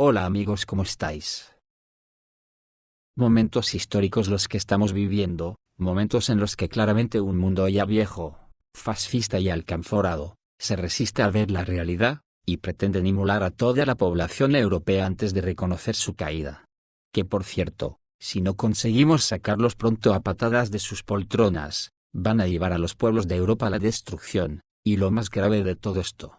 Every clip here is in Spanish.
Hola amigos, ¿cómo estáis? Momentos históricos los que estamos viviendo, momentos en los que claramente un mundo ya viejo, fascista y alcanforado, se resiste a ver la realidad, y pretenden inmolar a toda la población europea antes de reconocer su caída. Que por cierto, si no conseguimos sacarlos pronto a patadas de sus poltronas, van a llevar a los pueblos de Europa a la destrucción, y lo más grave de todo esto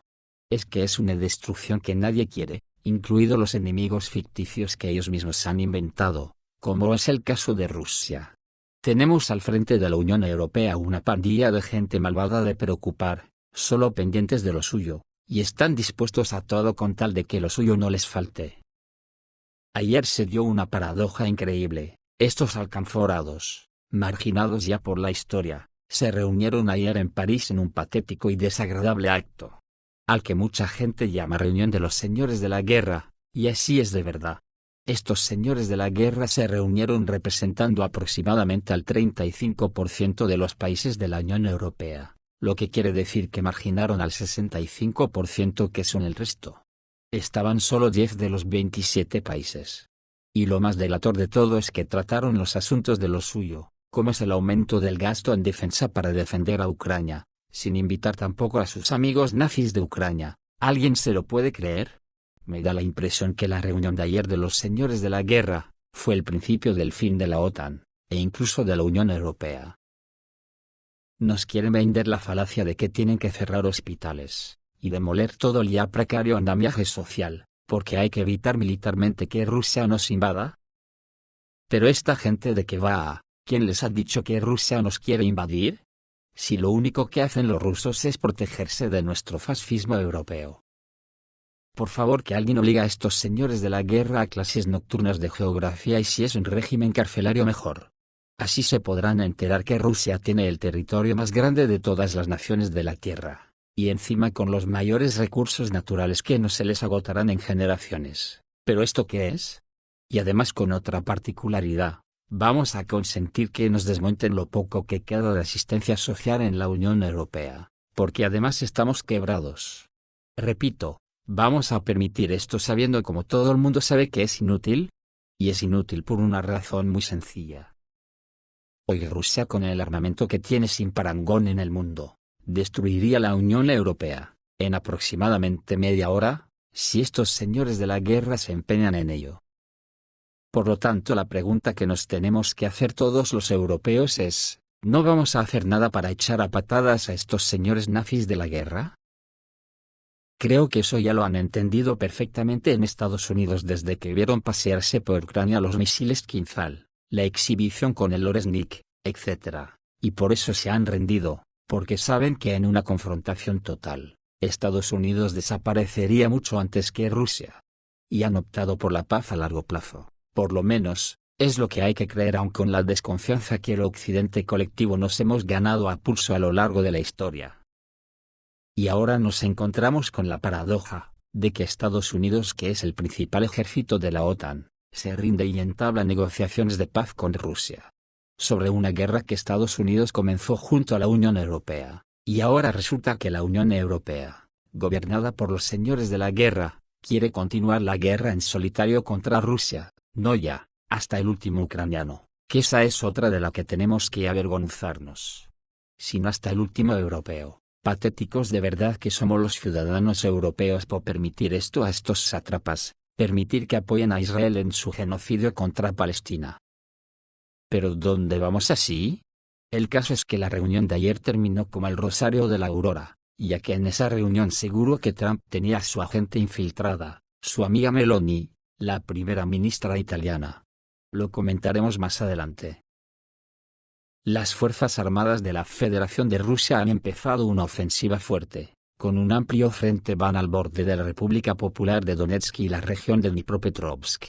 es que es una destrucción que nadie quiere, incluidos los enemigos ficticios que ellos mismos han inventado, como es el caso de Rusia. Tenemos al frente de la Unión Europea una pandilla de gente malvada de preocupar, solo pendientes de lo suyo, y están dispuestos a todo con tal de que lo suyo no les falte. Ayer se dio una paradoja increíble: estos alcanforados, marginados ya por la historia, se reunieron ayer en París en un patético y desagradable acto, al que mucha gente llama reunión de los señores de la guerra, y así es de verdad. Estos señores de la guerra se reunieron representando aproximadamente al 35% de los países de la Unión Europea, lo que quiere decir que marginaron al 65% que son el resto. Estaban solo 10 de los 27 países. Y lo más delator de todo es que trataron los asuntos de lo suyo, como es el aumento del gasto en defensa para defender a Ucrania, sin invitar tampoco a sus amigos nazis de Ucrania. ¿Alguien se lo puede creer? Me da la impresión que la reunión de ayer de los señores de la guerra fue el principio del fin de la OTAN, e incluso de la Unión Europea. Nos quieren vender la falacia de que tienen que cerrar hospitales, y demoler todo el ya precario andamiaje social, porque hay que evitar militarmente que Rusia nos invada. Pero esta gente ¿de qué va? ¿Quién les ha dicho que Rusia nos quiere invadir? Si lo único que hacen los rusos es protegerse de nuestro fascismo europeo. Por favor, que alguien obligue a estos señores de la guerra a clases nocturnas de geografía, y si es un régimen carcelario mejor. Así se podrán enterar que Rusia tiene el territorio más grande de todas las naciones de la Tierra, y encima con los mayores recursos naturales que no se les agotarán en generaciones. ¿Pero esto qué es? Y además con otra particularidad. Vamos a consentir que nos desmonten lo poco que queda de asistencia social en la Unión Europea, porque además estamos quebrados. Repito, ¿vamos a permitir esto sabiendo como todo el mundo sabe que es inútil? Y es inútil por una razón muy sencilla. Hoy Rusia, con el armamento que tiene sin parangón en el mundo, destruiría la Unión Europea, en aproximadamente media hora, si estos señores de la guerra se empeñan en ello. Por lo tanto, la pregunta que nos tenemos que hacer todos los europeos es, ¿no vamos a hacer nada para echar a patadas a estos señores nazis de la guerra? Creo que eso ya lo han entendido perfectamente en Estados Unidos desde que vieron pasearse por Ucrania los misiles Kinzhal, la exhibición con el Oresnik, etc. Y por eso se han rendido, porque saben que en una confrontación total, Estados Unidos desaparecería mucho antes que Rusia. Y han optado por la paz a largo plazo. Por lo menos, es lo que hay que creer, aun con la desconfianza que el occidente colectivo nos hemos ganado a pulso a lo largo de la historia. Y ahora nos encontramos con la paradoja, de que Estados Unidos, que es el principal ejército de la OTAN, se rinde y entabla negociaciones de paz con Rusia. Sobre una guerra que Estados Unidos comenzó junto a la Unión Europea, y ahora resulta que la Unión Europea, gobernada por los señores de la guerra, quiere continuar la guerra en solitario contra Rusia. No ya, hasta el último ucraniano, que esa es otra de la que tenemos que avergonzarnos. Sino hasta el último europeo. Patéticos de verdad que somos los ciudadanos europeos por permitir esto a estos sátrapas, permitir que apoyen a Israel en su genocidio contra Palestina. ¿Pero dónde vamos así? El caso es que la reunión de ayer terminó como el rosario de la aurora, ya que en esa reunión seguro que Trump tenía a su agente infiltrada, su amiga Meloni, la primera ministra italiana. Lo comentaremos más adelante. Las Fuerzas Armadas de la Federación de Rusia han empezado una ofensiva fuerte, con un amplio frente van al borde de la República Popular de Donetsk y la región de Dnipropetrovsk.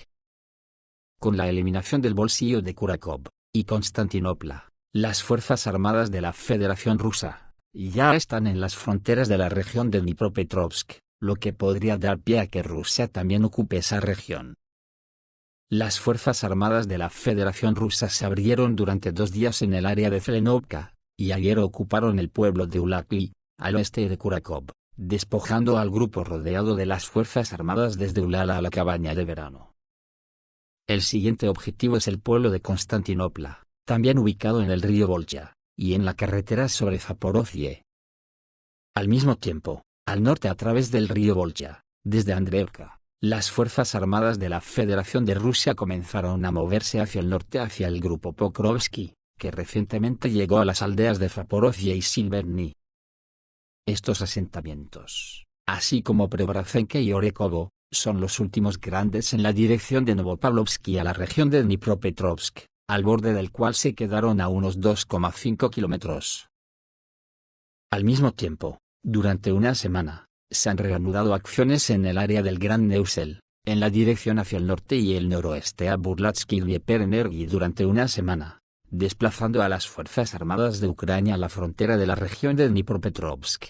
Con la eliminación del bolsillo de Kurakov y Constantinopla, las Fuerzas Armadas de la Federación Rusa ya están en las fronteras de la región de Dnipropetrovsk, lo que podría dar pie a que Rusia también ocupe esa región. Las Fuerzas Armadas de la Federación Rusa se abrieron durante 2 días en el área de Zelenovka, y ayer ocuparon el pueblo de Ulaki, al oeste de Kurakov, despojando al grupo rodeado de las Fuerzas Armadas desde Ulala a la cabaña de verano. El siguiente objetivo es el pueblo de Constantinopla, también ubicado en el río Volga, y en la carretera sobre Zaporozhye. Al mismo tiempo, al norte a través del río Volga, desde Andreevka, las Fuerzas Armadas de la Federación de Rusia comenzaron a moverse hacia el norte hacia el grupo Pokrovsky, que recientemente llegó a las aldeas de Zaporozhye y Silverny. Estos asentamientos, así como Preobrazenka y Orekovo, son los últimos grandes en la dirección de Novopavlovsky a la región de Dnipropetrovsk, al borde del cual se quedaron a unos 2,5 kilómetros. Al mismo tiempo, durante una semana, se han reanudado acciones en el área del Gran Neusel, en la dirección hacia el norte y el noroeste a Burlatsky y Dnieperenergy durante una semana, desplazando a las Fuerzas Armadas de Ucrania a la frontera de la región de Dnipropetrovsk.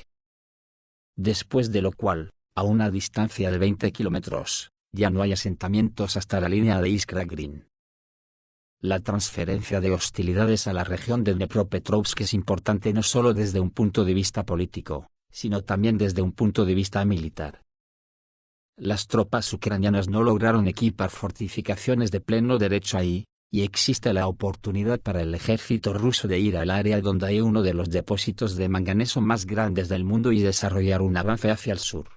Después de lo cual, a una distancia de 20 kilómetros, ya no hay asentamientos hasta la línea de Iskra Green. La transferencia de hostilidades a la región de Dnipropetrovsk es importante no solo desde un punto de vista político, sino también desde un punto de vista militar. Las tropas ucranianas no lograron equipar fortificaciones de pleno derecho ahí, y existe la oportunidad para el ejército ruso de ir al área donde hay uno de los depósitos de manganeso más grandes del mundo y desarrollar un avance hacia el sur.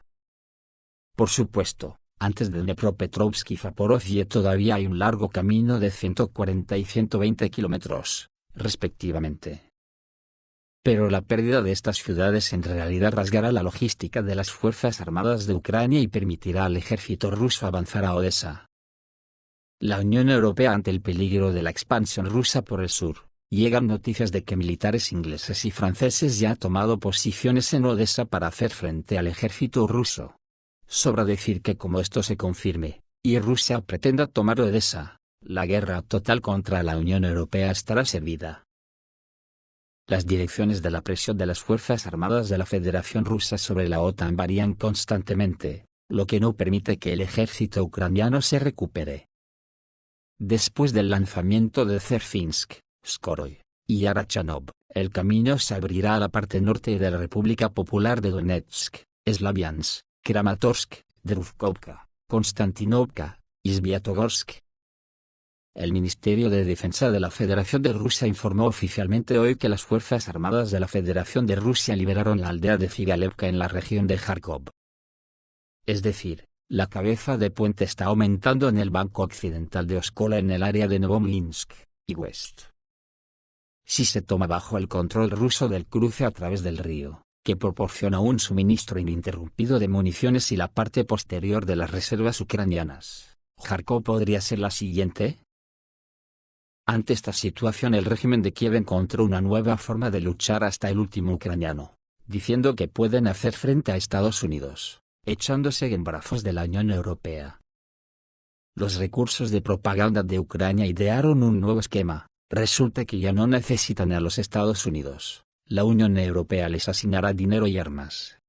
Por supuesto, antes de Dnipropetrovsk y Zaporozhye todavía hay un largo camino de 140 y 120 kilómetros, respectivamente. Pero la pérdida de estas ciudades en realidad rasgará la logística de las Fuerzas Armadas de Ucrania y permitirá al ejército ruso avanzar a Odessa. La Unión Europea ante el peligro de la expansión rusa por el sur, llegan noticias de que militares ingleses y franceses ya han tomado posiciones en Odessa para hacer frente al ejército ruso. Sobra decir que como esto se confirme, y Rusia pretenda tomar Odessa, la guerra total contra la Unión Europea estará servida. Las direcciones de la presión de las Fuerzas Armadas de la Federación Rusa sobre la OTAN varían constantemente, lo que no permite que el ejército ucraniano se recupere. Después del lanzamiento de Dzerzhinsk, Skoroy y Yarachanov, el camino se abrirá a la parte norte de la República Popular de Donetsk, Slaviansk, Kramatorsk, Druzhkovka, Konstantinovka y Sviatogorsk. El Ministerio de Defensa de la Federación de Rusia informó oficialmente hoy que las Fuerzas Armadas de la Federación de Rusia liberaron la aldea de Zigalevka en la región de Kharkov. Es decir, la cabeza de puente está aumentando en el banco occidental de Oskola en el área de Novominsk y West. Si se toma bajo el control ruso del cruce a través del río, que proporciona un suministro ininterrumpido de municiones y la parte posterior de las reservas ucranianas, Kharkov podría ser la siguiente. Ante esta situación el régimen de Kiev encontró una nueva forma de luchar hasta el último ucraniano, diciendo que pueden hacer frente a Estados Unidos, echándose en brazos de la Unión Europea. Los recursos de propaganda de Ucrania idearon un nuevo esquema. Resulta que ya no necesitan a los Estados Unidos, la Unión Europea les asignará dinero y armas.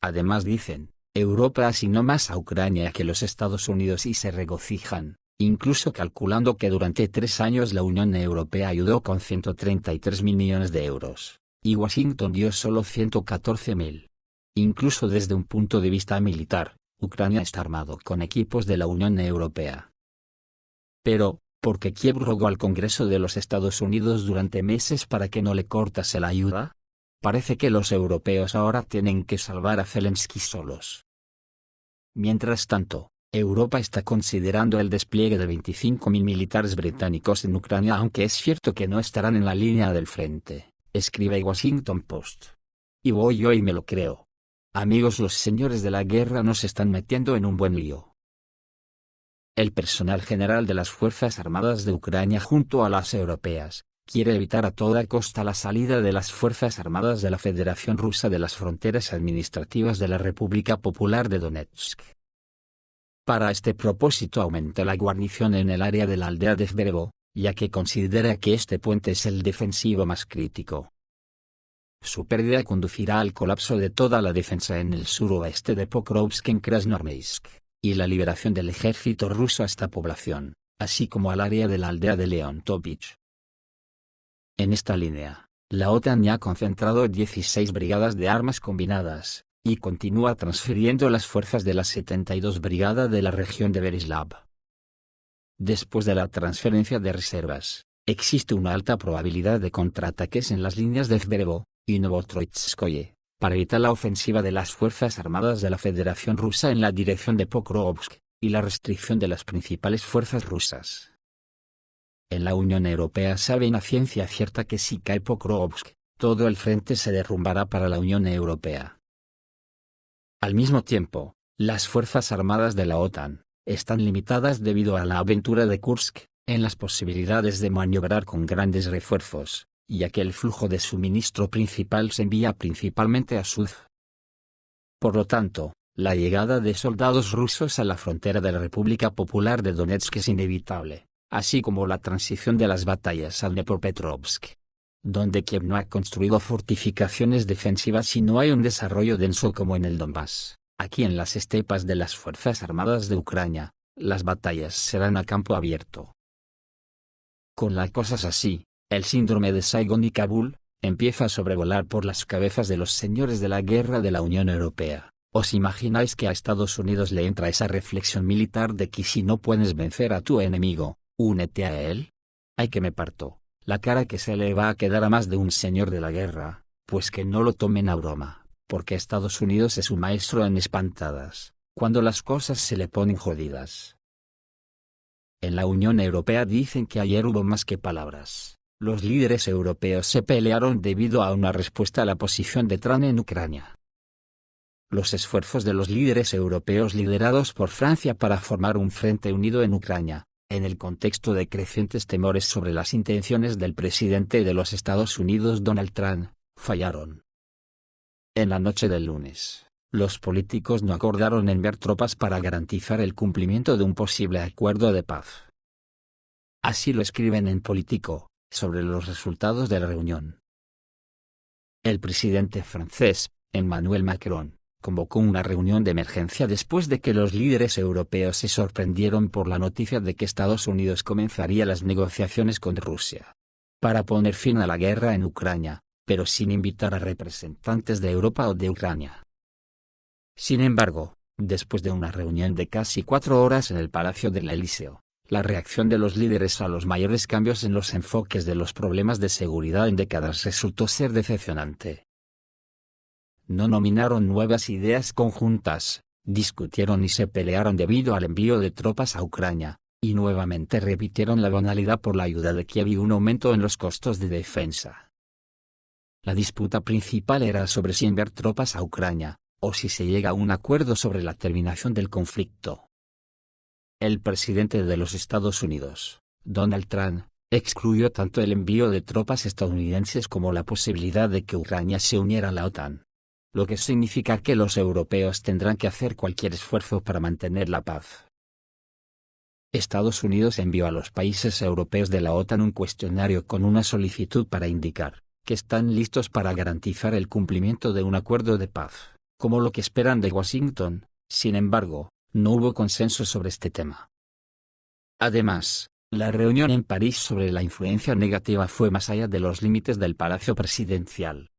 Además dicen, Europa asignó más a Ucrania que los Estados Unidos y se regocijan, incluso calculando que durante 3 años la Unión Europea ayudó con 133 mil millones de euros, y Washington dio solo 114.000. Incluso desde un punto de vista militar, Ucrania está armado con equipos de la Unión Europea. Pero, ¿porque Kiev rogó al Congreso de los Estados Unidos durante meses para que no le cortase la ayuda? Parece que los europeos ahora tienen que salvar a Zelensky solos. Mientras tanto, Europa está considerando el despliegue de 25.000 militares británicos en Ucrania, aunque es cierto que no estarán en la línea del frente, escribe el Washington Post. Y voy yo y me lo creo. Amigos, los señores de la guerra nos están metiendo en un buen lío. El personal general de las Fuerzas Armadas de Ucrania junto a las europeas, quiere evitar a toda costa la salida de las Fuerzas Armadas de la Federación Rusa de las fronteras administrativas de la República Popular de Donetsk. Para este propósito aumenta la guarnición en el área de la aldea de Zverevo, ya que considera que este puente es el defensivo más crítico. Su pérdida conducirá al colapso de toda la defensa en el suroeste de Pokrovsk en Krasnoarmeysk, y la liberación del ejército ruso a esta población, así como al área de la aldea de Leontovich. En esta línea, la OTAN ya ha concentrado 16 brigadas de armas combinadas, y continúa transfiriendo las fuerzas de la 72 Brigada de la región de Berislav. Después de la transferencia de reservas, existe una alta probabilidad de contraataques en las líneas de Zverevo y Novotroitskoye, para evitar la ofensiva de las Fuerzas Armadas de la Federación Rusa en la dirección de Pokrovsk, y la restricción de las principales fuerzas rusas. En la Unión Europea saben a ciencia cierta que si cae Pokrovsk, todo el frente se derrumbará para la Unión Europea. Al mismo tiempo, las Fuerzas Armadas de la OTAN están limitadas debido a la aventura de Kursk, en las posibilidades de maniobrar con grandes refuerzos, ya que el flujo de suministro principal se envía principalmente a Sud. Por lo tanto, la llegada de soldados rusos a la frontera de la República Popular de Donetsk es inevitable, así como la transición de las batallas a Dnepropetrovsk, donde Kiev no ha construido fortificaciones defensivas y no hay un desarrollo denso como en el Donbass. Aquí en las estepas de las Fuerzas Armadas de Ucrania, las batallas serán a campo abierto. Con las cosas así, el síndrome de Saigón y Kabul empieza a sobrevolar por las cabezas de los señores de la guerra de la Unión Europea. ¿Os imagináis que a Estados Unidos le entra esa reflexión militar de que si no puedes vencer a tu enemigo, únete a él? ¡Ay que me parto! La cara que se le va a quedar a más de un señor de la guerra, pues que no lo tomen a broma, porque Estados Unidos es un maestro en espantadas, cuando las cosas se le ponen jodidas. En la Unión Europea dicen que ayer hubo más que palabras. Los líderes europeos se pelearon debido a una respuesta a la posición de Trump en Ucrania. Los esfuerzos de los líderes europeos liderados por Francia para formar un frente unido en Ucrania, en el contexto de crecientes temores sobre las intenciones del presidente de los Estados Unidos Donald Trump, fallaron. En la noche del lunes, los políticos no acordaron enviar tropas para garantizar el cumplimiento de un posible acuerdo de paz. Así lo escriben en Politico, sobre los resultados de la reunión. El presidente francés, Emmanuel Macron, convocó una reunión de emergencia después de que los líderes europeos se sorprendieron por la noticia de que Estados Unidos comenzaría las negociaciones con Rusia para poner fin a la guerra en Ucrania, pero sin invitar a representantes de Europa o de Ucrania. Sin embargo, después de una reunión de casi 4 horas en el Palacio del Elíseo, la reacción de los líderes a los mayores cambios en los enfoques de los problemas de seguridad en décadas resultó ser decepcionante. No nominaron nuevas ideas conjuntas, discutieron y se pelearon debido al envío de tropas a Ucrania, y nuevamente repitieron la banalidad por la ayuda de Kiev y un aumento en los costos de defensa. La disputa principal era sobre si enviar tropas a Ucrania, o si se llega a un acuerdo sobre la terminación del conflicto. El presidente de los Estados Unidos, Donald Trump, excluyó tanto el envío de tropas estadounidenses como la posibilidad de que Ucrania se uniera a la OTAN. Lo que significa que los europeos tendrán que hacer cualquier esfuerzo para mantener la paz. Estados Unidos envió a los países europeos de la OTAN un cuestionario con una solicitud para indicar que están listos para garantizar el cumplimiento de un acuerdo de paz, como lo que esperan de Washington. Sin embargo, no hubo consenso sobre este tema. Además, la reunión en París sobre la influencia negativa fue más allá de los límites del Palacio Presidencial.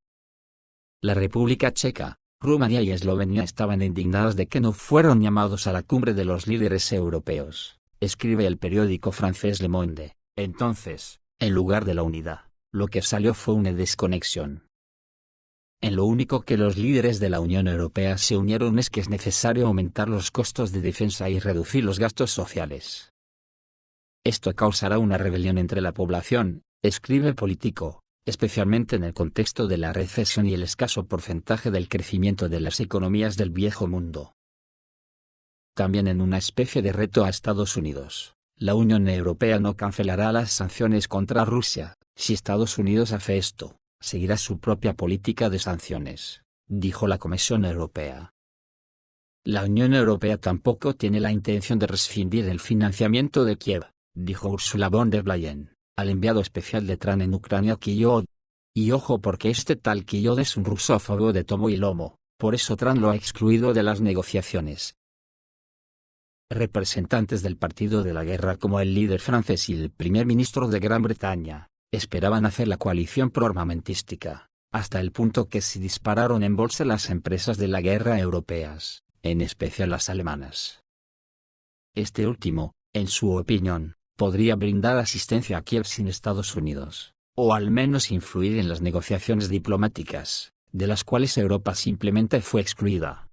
La República Checa, Rumanía y Eslovenia estaban indignadas de que no fueron llamados a la cumbre de los líderes europeos, escribe el periódico francés Le Monde. Entonces, en lugar de la unidad, lo que salió fue una desconexión. En lo único que los líderes de la Unión Europea se unieron es que es necesario aumentar los costos de defensa y reducir los gastos sociales. Esto causará una rebelión entre la población, escribe Politico, especialmente en el contexto de la recesión y el escaso porcentaje del crecimiento de las economías del viejo mundo. También en una especie de reto a Estados Unidos, la Unión Europea no cancelará las sanciones contra Rusia. Si Estados Unidos hace esto, seguirá su propia política de sanciones, dijo la Comisión Europea. La Unión Europea tampoco tiene la intención de rescindir el financiamiento de Kiev, dijo Ursula von der Leyen, al enviado especial de Trump en Ucrania Kiyod. Y ojo porque este tal Kiyod es un rusófobo de tomo y lomo, por eso Trump lo ha excluido de las negociaciones. Representantes del partido de la guerra como el líder francés y el primer ministro de Gran Bretaña, esperaban hacer la coalición proarmamentística, hasta el punto que se dispararon en bolsa las empresas de la guerra europeas, en especial las alemanas. Este último, en su opinión, podría brindar asistencia a Kiev sin Estados Unidos, o al menos influir en las negociaciones diplomáticas, de las cuales Europa simplemente fue excluida.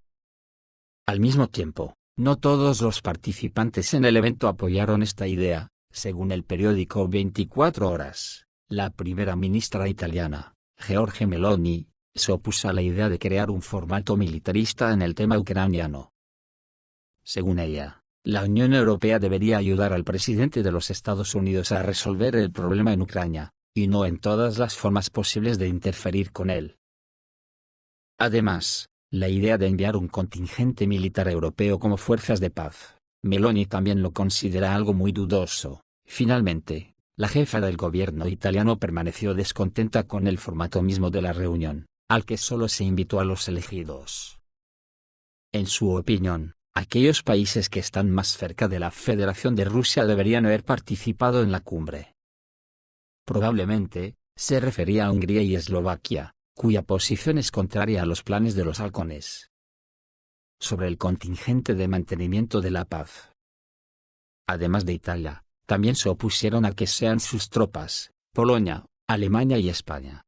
Al mismo tiempo, no todos los participantes en el evento apoyaron esta idea. Según el periódico 24 Horas, la primera ministra italiana, Giorgia Meloni, se opuso a la idea de crear un formato militarista en el tema ucraniano. Según ella, la Unión Europea debería ayudar al presidente de los Estados Unidos a resolver el problema en Ucrania, y no en todas las formas posibles de interferir con él. Además, la idea de enviar un contingente militar europeo como fuerzas de paz, Meloni también lo considera algo muy dudoso. Finalmente, la jefa del gobierno italiano permaneció descontenta con el formato mismo de la reunión, al que solo se invitó a los elegidos. En su opinión, aquellos países que están más cerca de la Federación de Rusia deberían haber participado en la cumbre. Probablemente, se refería a Hungría y Eslovaquia, cuya posición es contraria a los planes de los halcones. Sobre el contingente de mantenimiento de la paz. Además de Italia, también se opusieron a que sean sus tropas, Polonia, Alemania y España.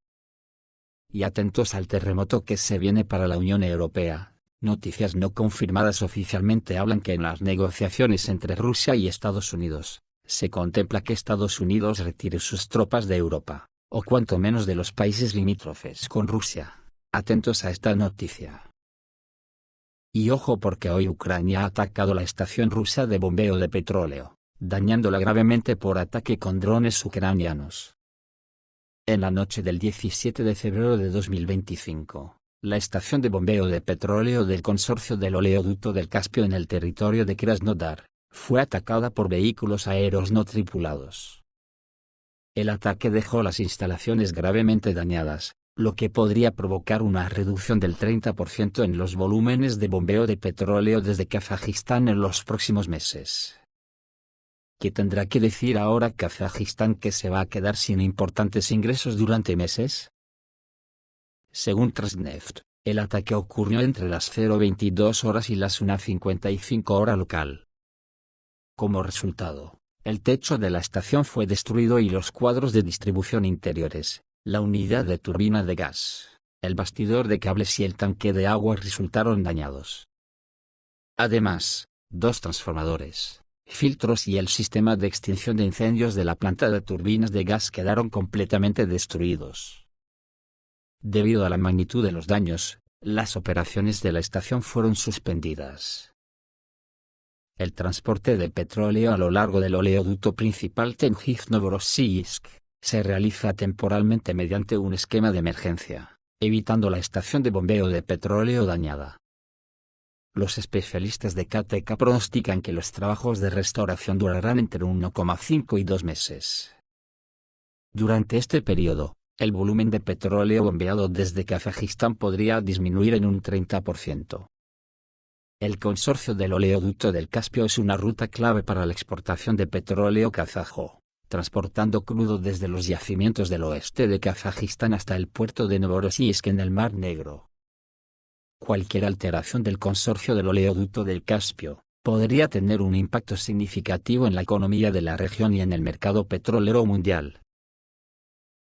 Y atentos al terremoto que se viene para la Unión Europea, noticias no confirmadas oficialmente hablan que en las negociaciones entre Rusia y Estados Unidos, se contempla que Estados Unidos retire sus tropas de Europa, o cuanto menos de los países limítrofes con Rusia. Atentos a esta noticia. Y ojo porque hoy Ucrania ha atacado la estación rusa de bombeo de petróleo, dañándola gravemente por ataque con drones ucranianos. En la noche del 17 de febrero de 2025, la estación de bombeo de petróleo del consorcio del oleoducto del Caspio en el territorio de Krasnodar, fue atacada por vehículos aéreos no tripulados. El ataque dejó las instalaciones gravemente dañadas, lo que podría provocar una reducción del 30% en los volúmenes de bombeo de petróleo desde Kazajistán en los próximos meses. ¿Qué tendrá que decir ahora Kazajistán que se va a quedar sin importantes ingresos durante meses? Según Transneft, el ataque ocurrió entre las 0:22 horas y las 1:55 hora local. Como resultado, el techo de la estación fue destruido y los cuadros de distribución interiores, la unidad de turbina de gas, el bastidor de cables y el tanque de agua resultaron dañados. Además, 2 transformadores, filtros y el sistema de extinción de incendios de la planta de turbinas de gas quedaron completamente destruidos. Debido a la magnitud de los daños, las operaciones de la estación fueron suspendidas. El transporte de petróleo a lo largo del oleoducto principal Tengiz-Novorossiysk se realiza temporalmente mediante un esquema de emergencia, evitando la estación de bombeo de petróleo dañada. Los especialistas de KTK pronostican que los trabajos de restauración durarán entre 1,5 y 2 meses. Durante este periodo, el volumen de petróleo bombeado desde Kazajistán podría disminuir en un 30%. El consorcio del oleoducto del Caspio es una ruta clave para la exportación de petróleo kazajo, transportando crudo desde los yacimientos del oeste de Kazajistán hasta el puerto de Novorossiysk en el Mar Negro. Cualquier alteración del consorcio del oleoducto del Caspio podría tener un impacto significativo en la economía de la región y en el mercado petrolero mundial.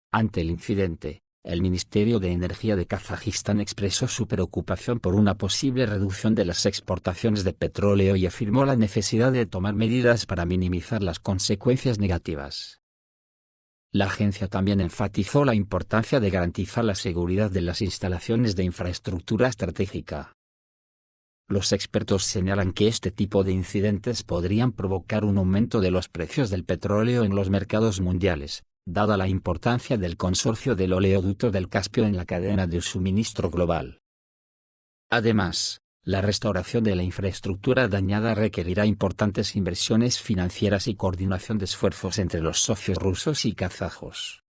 Ante el incidente, el Ministerio de Energía de Kazajistán expresó su preocupación por una posible reducción de las exportaciones de petróleo y afirmó la necesidad de tomar medidas para minimizar las consecuencias negativas. La agencia también enfatizó la importancia de garantizar la seguridad de las instalaciones de infraestructura estratégica. Los expertos señalan que este tipo de incidentes podrían provocar un aumento de los precios del petróleo en los mercados mundiales, dada la importancia del consorcio del oleoducto del Caspio en la cadena de suministro global. Además, la restauración de la infraestructura dañada requerirá importantes inversiones financieras y coordinación de esfuerzos entre los socios rusos y kazajos.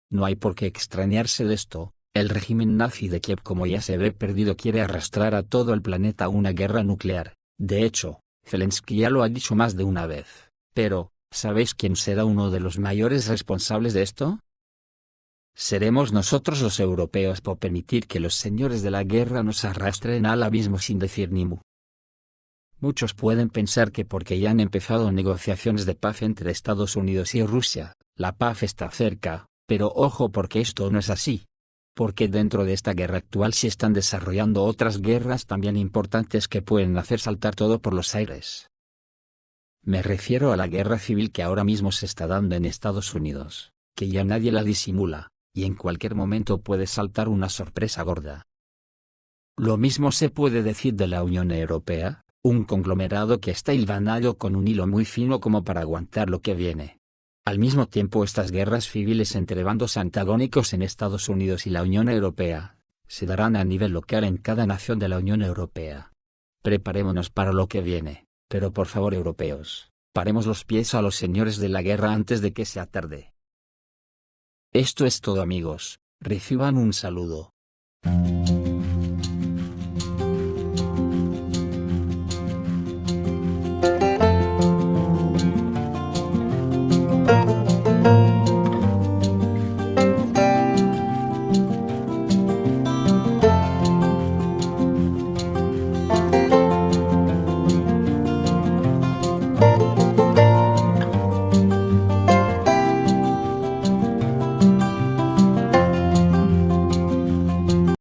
No hay por qué extrañarse de esto, el régimen nazi de Kiev, como ya se ve perdido, quiere arrastrar a todo el planeta a una guerra nuclear. De hecho, Zelensky ya lo ha dicho más de una vez, pero ¿sabéis quién será uno de los mayores responsables de esto? ¿Seremos nosotros los europeos por permitir que los señores de la guerra nos arrastren al abismo sin decir ni mu? Muchos pueden pensar que porque ya han empezado negociaciones de paz entre Estados Unidos y Rusia, la paz está cerca, pero ojo porque esto no es así. Porque dentro de esta guerra actual se están desarrollando otras guerras también importantes que pueden hacer saltar todo por los aires. Me refiero a la guerra civil que ahora mismo se está dando en Estados Unidos, que ya nadie la disimula, y en cualquier momento puede saltar una sorpresa gorda. Lo mismo se puede decir de la Unión Europea, un conglomerado que está hilvanado con un hilo muy fino como para aguantar lo que viene. Al mismo tiempo estas guerras civiles entre bandos antagónicos en Estados Unidos y la Unión Europea, se darán a nivel local en cada nación de la Unión Europea. Preparémonos para lo que viene, pero por favor europeos, paremos los pies a los señores de la guerra antes de que sea tarde. Esto es todo amigos, reciban un saludo.